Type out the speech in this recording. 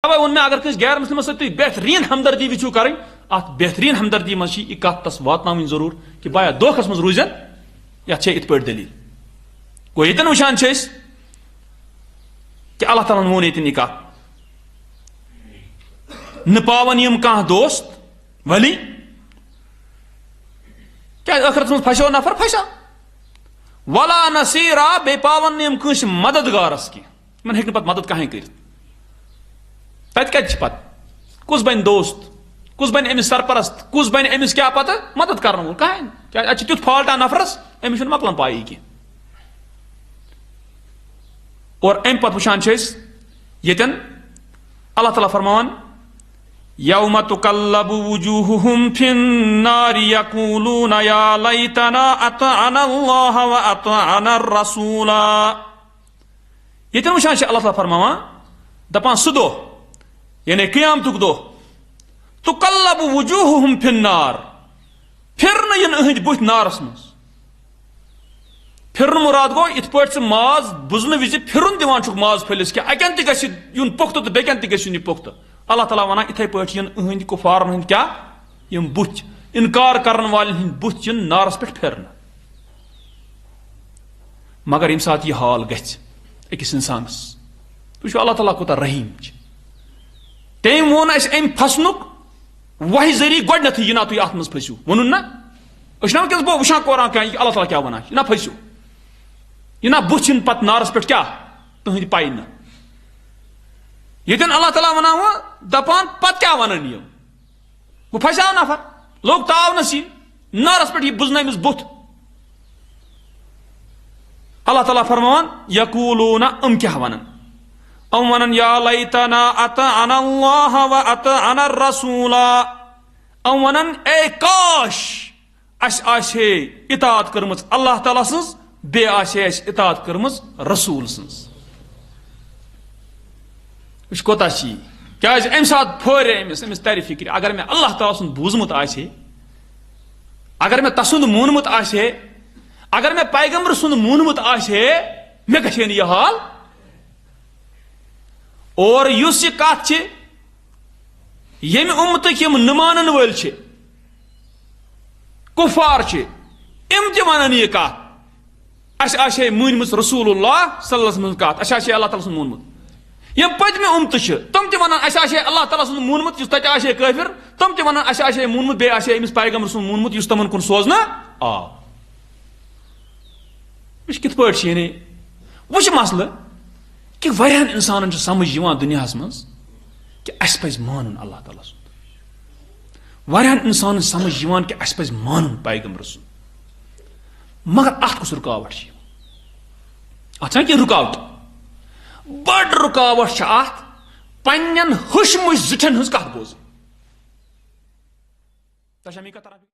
وون میں اگر کس غیر مسلم سی بہترین ہمدردی وچو کریں ات بہترین ہمدردی مز یہ کت تس واتن ضرور کہ بایا دھوکھس مز روزن یت ات پہ دلیل گو یتن وچان کہ اللہ تعالیٰ وون یہ کت نپاون یم کان دوست ولی کیا آخرت مز پھسو نفر پھسا ولا نصیرا بے پاون یم کنس مددگارس کی من ہیکہ پت مدد کہیں کرت تت کت پت کس بن دوست کس بن امس سرپرست کس بن امس کیا پتہ مدد کرن وول کہیں کیا ات تیت فالٹا نفرس امس چھ مکلن پائی کی اور ام پت وچان یتن اللہ تعالیٰ فرمان یوم تقلب وجوہہم فی النار یقولون یا لیتنا اطعنا اللہ و اطعنا الرسولا یتن وچان اللہ تعالیٰ فرمان دپان سہ دہ یعنی قیامتک دہ تقلب وجوہہم فی النار پھرن ین اہند بت نارس مز پھرن مراد گو ات پہ ماز بزن وز پھرن دیوان چھک ماز پھلس کہ اکن تہ گژھِ یون پختہ تو بیکن تہ گژھِ یون پختہ اللہ تعالیٰ ونان اتھے پہ ین اہند کفارن ہند کیا یم بت انکار کرن والن ہند بت ین نارس پہ پھرن مگر یم سات یہ حال گژھِ اکس انسانس تو اللہ تعالیٰ کوتاہ رحیم تم وون اس ام پھسنک وحی ذریعہ گۄڈنیتھٕے یہ نا تھی ات مز پھسو ونن نا اس نا ونکس بہ وچھان قرآن کہ اللہ تعالیٰ کیا ونان یہ نا پھسو یہ نا بچن پت نارس پہ کیا تہند پائی نا یتن اللہ تعالیٰ ونان وہ دپان پت کیا ونن یم وہ پھساو نفر لوگ تاونس یہ نارس پہ یہ بزن امس بت اللہ تعالیٰ فرمان یقولون ام کیا ونن ام ونن یا لیتنا اطعنا اللہ و اطعنا الرسولا ام ونن اے کاش اس آسے اطاعت کرمز اللہ تعالیٰ سنز بے آسے اس اطاعت کرمز رسول سنز اس کوتا چی کیا ام سات پھورے امس تری فکر اگر میں اللہ تعالیٰ سن بوزمت آسے اگر میں تسند مونمت آسے اگر میں پیغمبر سند مونمت آسے میں گژھے یہ حال اور اس یہ کت یم امتک یم نمانن ول کفار ام تہ ونان یہ کت اس آسے مونمت رسول اللہ صلی اللہ علیہ وسلم کت اس آسے اللہ تعالیٰ سن مونمت یم پتمہ امت تم تہ ونان اس آسے اللہ تعالیٰ سن مونمت اس تتہ آسے کافر تم تہ ونان اس آسے مونمت بے آسے امس پیغمبر سن مونمت اس تمن کن سوزنا آو اس کت پٲٹھۍ یعنی وچ مسئلہ کہ واریاہن انسانن سمجھ دنیا مز کہ اس پز مان اللہ تعالیٰ سن واریاہن انسانن سمجھ کہ اس پز مان پیغمبر سن مگر ات کس رکاوٹ ات کہ رکاوٹ بڑ رکاوٹ ات پنن ہش مش زٹھن ہز کت بوزن